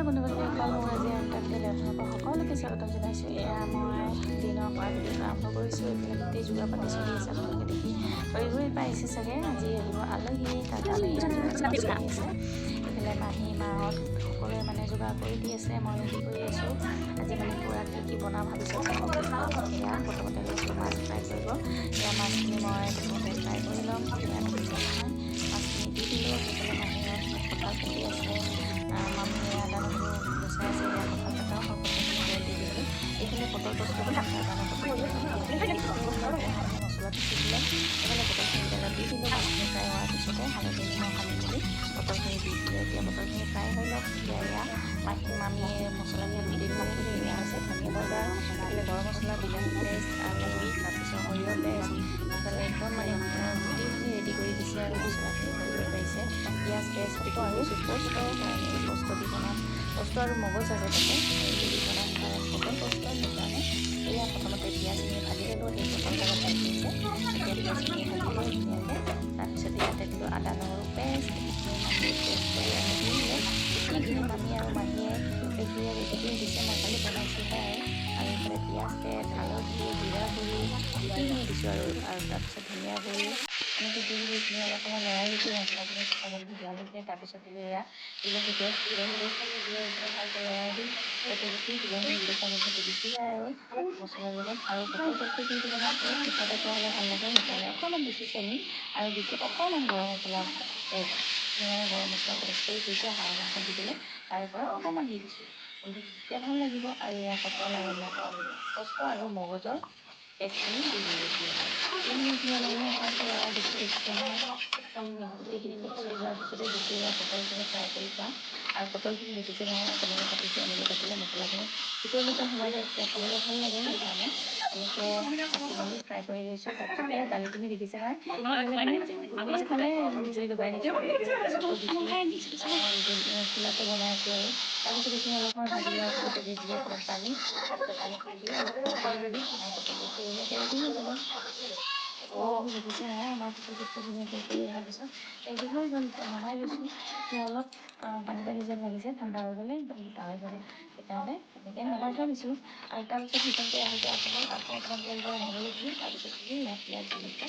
বন্ধুবান্ধৱীসকল মোৰ আজি আনটাতকৈ লেপটপৰ সকলোকে স্বাগতম জনাইছোঁ। এয়া মই দিনৰ পৰা ভিডিঅ'টো আৰম্ভ কৰিছোঁ। এইফালে গোটেই যোগাৰ পাতি চলি আছে, আপোনালোকে দেখি ধৰিবই পাইছে চাগে। আজি আহিব আলহী, তাত আলহী চলি আছে। এইফালে মাহী মাহঁত সকলোৱে মানে যোগাৰ কৰি দি আছে, মই ৰেডি কৰি আছোঁ। আজি মানে পূৰা কি বনাওঁ ভাবিছোঁ। এয়া প্ৰথমতে লৈছোঁ মাছ ফ্ৰাই কৰিব। এয়া মাছখিনি মই প্ৰথমতে ফ্ৰাই কৰি ল'ম। এয়া দেখিছে নহয়, মাছখিনি দি দিলোঁ। সেইফালে মাহীহঁত কঁঠাল কাটি আছে, মামীয়ে আদা নহৰু গুচাই আছে। এয়া কঁঠাল কটাও মই কঁঠালখিনি তেল দি দিলোঁ। এইফালে পটল পষ্ট বনাইছোঁ, আদা নহৰু মছলাটো দি দিলে। এইফালে পটলখিনি তেলত দি দিলোঁ। মাছখিনি ফ্ৰাই হোৱাৰ পিছতে হালধি নিমখ সানি মেলি পটলখিনি দি দিলোঁ। এতিয়া পটলখিনি ফ্ৰাই হৈ লওক। এতিয়া এয়া মামীয়ে মছলাখিনি দি দিলোঁ। এয়া হৈছে ধনিয়া পাউডাৰ, এইফালে গৰম মছলা, বিলাহী পেষ্ট আৰু তাৰপিছত সৰিয়হ পেষ্ট। এইফালে একদম মানে গোটেইখিনি ৰেডি কৰি দিছে আৰু মছলাখিনি ধৰিব পাৰিছে। পিঁয়াজ পেষ্ট আৰু পষ্ট, কাৰণ এই পষ্ট দি বনাম। পষ্ট আৰু মগজ আছে তাতে, এইটো দি বনাম কাৰণ পটল পষ্ট সেইকাৰণে। এয়া প্ৰথমতে পিঁয়াজখিনি ভাজি ল'লোঁ। সেই পটল লগত দি দিছে। এতিয়া পিঁয়াজখিনি ভাজি লৈ ধুনীয়াকৈ তাৰপিছতে ইয়াতে দিলোঁ আদা নহৰু পেষ্ট। মামীয়ে পেষ্ট কৰি আনি দি দিলে। গোটেইখিনি মামী আৰু মাহীয়ে পেষ্টবিলাক ৰেডি কৰি দিছে, মই খালি বনাইছোঁহে আৰু এইফালে পিঁয়াজ পেষ্ট, হালধি, জিৰা গুড়ি গোটেইখিনি দিছোঁ আৰু তাৰপিছত ধনিয়া গুড়ি এনেকৈ দি এইখিনি অলপ সময় লৰাই দিছোঁ। মছলাখিনি সকলোখিনি দিয়ালৈকে তাৰপিছত দিলোঁ এয়া বিলাহী পেষ্ট, ভালকৈ লৰাই দি গুচি যায় আৰু মছলাৰ লগত আৰু পটল পেষ্টটো কিন্তু বনাইছোঁ পিছতে পোৱা হ'লে ভাল লাগে। সেইকাৰণে অকণমান বেছি চেনি আৰু বেছি অকণমান গৰম মছলা গৰম মছলা পেষ্ট কৰি থৈছোঁ, হাঁহ দি দিলে তাৰ পৰা অকণমান দি দিছোঁ। তেতিয়া ভাল লাগিব। আৰু এয়া পটল আৰু পষ্ট আৰু মগজৰ পেষ্টখিনি দি দিলোঁ। গোটেইখিনি মিক্স হৈ যোৱাৰ পিছতে দিছোঁ এয়া পটলখিনি ফ্ৰাই কৰি পাম আৰু পটলখিনি দেখিছে নহয়, কেনেকৈ কাটিছোঁ। এনেকৈ কাটিলে মছলাখিনি ভিতৰলৈকে সোমাই যায়, তেতিয়া খাবলৈ ভাল লাগে। সেইকাৰণে এনেকৈ কাটি মেলি ফ্ৰাই কৰি লৈছোঁ। তাৰপিছত এয়া দালিখিনি দেখিছে নহয়, পিছফালে জুই লগাই দিছোঁ। চোলাতে বনাই আছোঁ আৰু তাৰপিছত এইখিনি অলপমান ভাজি লোৱাৰ পিছতে দি দিলোঁ অকণমান পানী, তাৰপিছত পানীখিনি দি অলপ দেখিছে নহয়, আমাৰ ধুনীয়াকৈ কৰি অহাৰ পিছত ৰেডি হৈ গ'ল। নমাই লৈছোঁ। এতিয়া অলপ পানী যেন লাগিছে, ঠাণ্ডা হৈ গ'লে হৈ গ'লে সেইকাৰণে এনেকৈ নমাই থৈ দিছোঁ। আৰু তাৰপিছত সিহঁতে আহোঁতে অকণমান তেল গৰম হ'বলৈ দিলোঁ। তাৰপিছত পিঁয়াজ জলকীয়া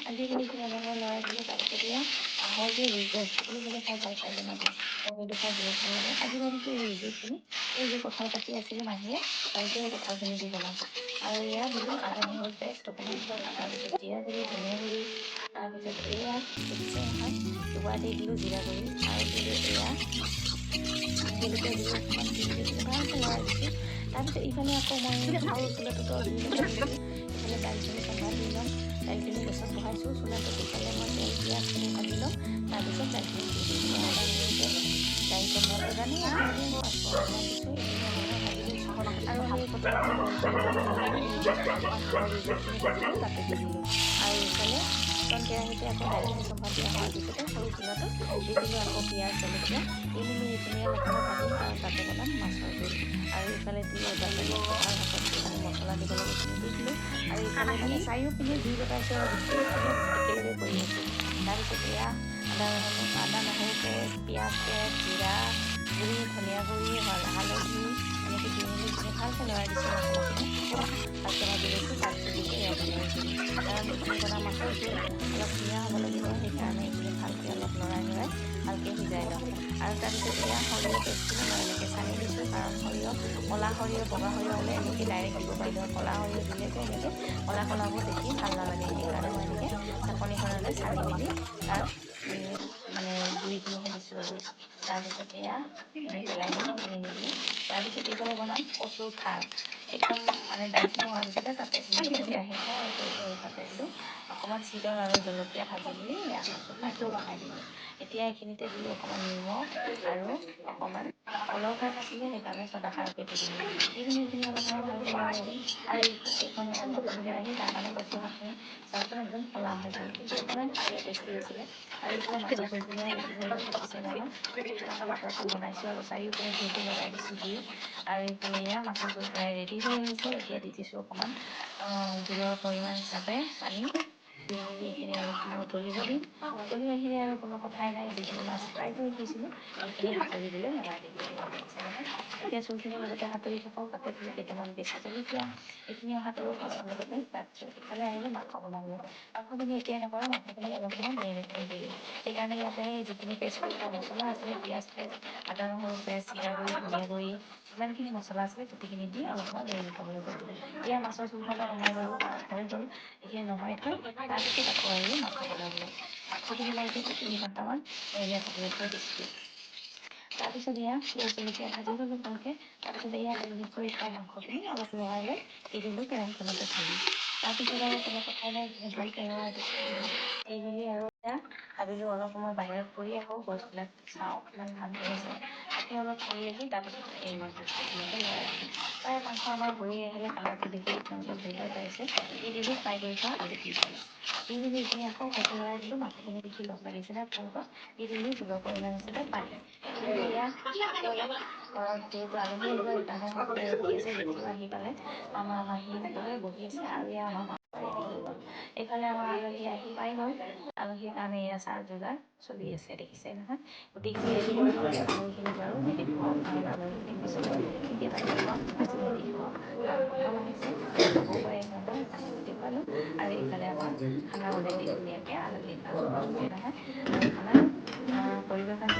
আদি এইখিনি অলপ লৰাই দিলোঁ। তাৰপিছত এয়া হাঁহৰ যে ৰুইটো সকলোবিলাকে খাই ভাল পায় বনালে, সেইটো খাই বহুত ভাল লাগে। আজি ভাবিছোঁ এই ৰুইখিনি এই যে কঁঠাল কাটি আছিলে মাহীয়ে, তাৰপিছত এই কঁঠালখিনি দি বনাম। আৰু এয়া দিলোঁ আদা নহৰু পেষ্ট অকণমান, তাৰপিছত জিৰা গুড়ি, ধনিয়া গুড়ি, তাৰপিছত এয়া দেখিছে নহয় দি দিলোঁ জিৰা গুড়ি আৰু দিলোঁ এয়া জলকীয়া গুড়ি অকণমান দি কিনে ভালকৈ লৰাই দিছোঁ। তাৰপিছত ইফালে আকৌ মই আৰু চোলাটোতো জুই লগাই দিছোঁ। ইফালে দাইলখিনি চম্ভাৰ দি ল'ম। দাইলখিনি গেছত বহাইছোঁ চোলাটোত। ইফালে মই তেল পিঁয়াজখিনি ভাজি ল'ম, তাৰপিছত দাইলখিনি দি দিম। আদা নহৰু পেষ্ট দাইল চম্ভাৰটো জানেই আপোনালোকে পাঁচফোৰণ অকণমান দিছোঁ। এইখিনি অকণমান ভাজি লৈছোঁ আৰু সেই প্ৰথমতে বইল কৰি ল'ব পেলাই এই মই হাঁহৰ ৰুইখিনি ভাজিলোঁ তাতে দি দিলোঁ। আৰু এইফালে এখন কেৰাহীতে আকৌ দাইলখিনি চম্ভাৰ দিয়া হোৱাৰ পিছতে সৰু চোলাটোত দি দিলোঁ আকৌ পিঁয়াজ জলকীয়া দি মেলি এইখিনি অলপ সময় ভাজিম আৰু তাতে বনাম মাছৰ জোল। আৰু ইফালে দিলোঁ তাৰপিছত কঁঠাল শাকত যিখিনি মছলা দিব লাগে সেইখিনি দি দিলোঁ। আৰু ইফালে মানে চাৰিওপিনে জুই লগাইছোঁ আৰু গোটেইখিনি একেলগে কৰি আছোঁ। তাৰপিছত এয়া আদা নহৰু পেষ্ট, পিঁয়াজ পেষ্ট, জিৰা গুড়ি, ধনিয়া গুড়ি, হালধি এনেকৈ দি মেলি এইখিনি ভালকৈ লৰাই দিছোঁ। মছলাখিনি ভালকৈ ভাজি লৈছোঁ। তাৰপিছত দিছোঁ এয়া বিলাহী গুড়ি, কাৰণ এইখিনি বনাম মাছৰ জোল অলপ ধুনীয়া হ'ব লাগিব। সেইকাৰণে এইখিনি ভালকৈ অলপ লৰাই ভালকৈ সিজাই ল'ম। আৰু তাৰপিছত এয়া সৰিয়হ পেষ্টখিনি মই এনেকৈ চানি দিছোঁ, কাৰণ সৰিয়হ ক'লা সৰিয়হ বগা সৰিয়হ হ'লে এনেকৈ ডাইৰেক্ট দিব পাৰিলোঁ হয়। ক'লা সৰিয়হ দিলে যে এনেকৈ ক'লাবোৰ দেখি ভাল নালাগে, সেইকাৰণে মই এনেকৈ চাকনিখনেৰে চানি মেলি তাৰ মানে গুড়িখিনিহে দিছোঁ আৰু তাৰপিছত এয়া তাৰপিছত এইফালে বনাম কচুৰ খাৰ। একদম মানে দাইলখিনি হোৱাৰ পিছতে তাতে তাতে দিলোঁ অকণমান চিৰা আৰু জলকীয়া ভাজি মেলি কচুৰ খাৰটো বনাই দিলোঁ। এতিয়া এইখিনিতে দিলোঁ অকণমান নিমখ আৰু অকণমান কলৰ খাৰ নাছিলে, সেইকাৰণে চদা খাৰকে দি দিলোঁ। এইখিনি অলপ সময় ভালকৈ লৰাই দিম। আৰু এইখন এখন নতুন কেৰাহী, তাৰ কাৰণে কচু শাকখিনি চাওকচোন একদম ক'লা হৈ গ'ল, কিন্তু একো নাই খাবলৈ টেষ্টি হৈছিলে। আৰু এইফালে মাছৰ জোলখিনি দেখিছে নহয়, বনাইছোঁ আৰু চাৰিওপিনে জুইটো লগাই দিছোঁ জুই। আৰু এইফালে এয়া মাছৰ জোল প্ৰায় ৰেডি হৈ আহিছে। এতিয়া দি দিছোঁ অকণমান জোলৰ পৰিমাণ হিচাপে পানী দি মেলি এইখিনি অলপ উতলিব দিম উতলি আহিলে আৰু কোনো কথাই নাই যিখিনি মাছ ফ্ৰাই কৰি থৈছিলোঁ সেইখিনি সাঁতুৰিবলৈ নমাই দিব এতিয়া চুলখিনি লগতে সাঁতুৰি থাকক তাতে ধৰি কেইটামান বেছি জলকীয়া এইখিনি সাঁতোৰো লগতে তাৰপিছত ইফালে আহিলে মাংস বনাবলৈ মাংসখিনি এতিয়া নকৰা মাংসখিনি অলপ সময় মেৰিনেট কৰি দিলোঁ সেইকাৰণে ইয়াতে যিখিনি পেষ্ট কৰি থোৱা মছলা আছিলে পিঁয়াজ পেষ্ট আদা নহৰু পেষ্ট জিৰা গুড়ি ধনিয়া গুড়ি যিমানখিনি মছলা আছিলে গোটেইখিনি দি অলপ সময় মেৰিনেট হ'বলৈ কৰি দিলোঁ এতিয়া মাছৰ চুলখনত নমাই গ'লোঁ হৈ গ'ল এইখিনি নমাই থৈ তাৰপিছত আকৌ আহিলোঁ মাংস বনাবলৈ মাংসখিনি মই এতিয়া 3 ঘণ্টামান মেৰিনেট হ'বলৈ থৈ দিছিলোঁ তাৰপিছত এয়া পিঁয়াজ জলকীয়া ভাজি ল'লোঁ ভালকৈ তাৰপিছত এয়া মেৰিনেট কৰি থোৱা মাংসখিনি অলপ লৰাই লৈ দি দিলোঁ কেৰাহীখনতে ঢালি তাৰপিছত আৰু কোনো কথাই নাই ভালকৈ লৰাই দিছোঁ দি মেলি আৰু এতিয়া ভাবিলোঁ অলপ সময় বাহিৰত ফুৰি আকৌ গছবিলাক চাওঁ অকণমান ঠাণ্ডা হৈছে তাকে অলপ ফুৰি আহি তাৰপিছত এই মাংসখিনি ধুনীয়াকৈ লৰাই দিলোঁ প্ৰায় মাংস আমাৰ হৈ আহিলে কালাৰটো দেখি আপোনালোকে ধৰিব পাৰিছে দি দিলোঁ ফ্ৰাই কৰি থোৱা আলু পিচখিনি দি মেলি এইখিনি আকৌ ভালকৈ লৰাই দিলোঁ মাংসখিনি দেখি লগ লাগিছিলে আপোনালোকক দি দিলোঁ জোলৰ পৰিমাণ হিচাপে পানী এয়া অলপ যিহেতু আলহী আহিব সেইকাৰণে সকলোৱে ৰখি আছে জেঠীও আহি পালে আমাৰ মাহী সকলোৱে বহি আছে আৰু এয়া আমাৰ এইফালে আমাৰ আলহী আহি পাই গ'ল আলহীৰ কাৰণে এয়া চাহ যোগাৰ চলি আছে দেখিছে নহয় গোটেইখিনি ৰেডি কৰি থৈ দিওঁ আলহীখিনিক বাৰু নিদেখুৱাওঁ কাৰণ আলহীখিনিক পিছলৈ কেতিয়াবা দেখুৱাম আজি নেদেখুৱাওঁ কাৰণ প্ৰথম আহিছে হ'বও পাৰে সিহঁতৰ সেইকাৰণে দেখুৱালোঁ আৰু এইফালে আমাৰ খানা অলৰেডি ধুনীয়াকৈ আলহীক নহয় আৰু খানা পৰিৱেশন